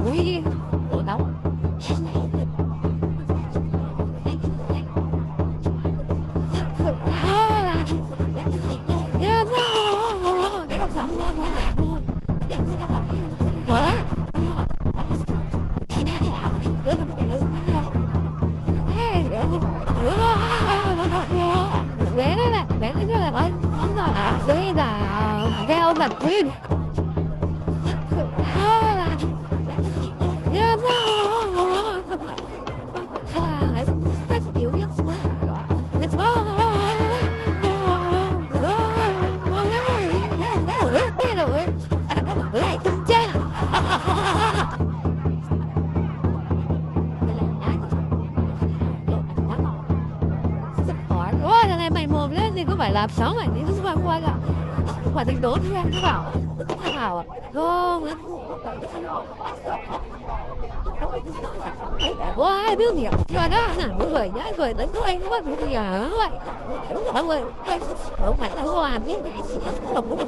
Ui, ủa đâu? Bé đó là bé nó là ơi đây là theo mặt nguyên rất yếu nhất lại tung chết ôi thằng này mày mồm lên thì có phải làm sáu mày đi giúp qua cả quả tình đốn ra nó bảo à không ôi biết nhiều rồi đó là mỗi người nhá rồi đến của anh quá bây giờ nó vậy mọi người không phải là làm biết không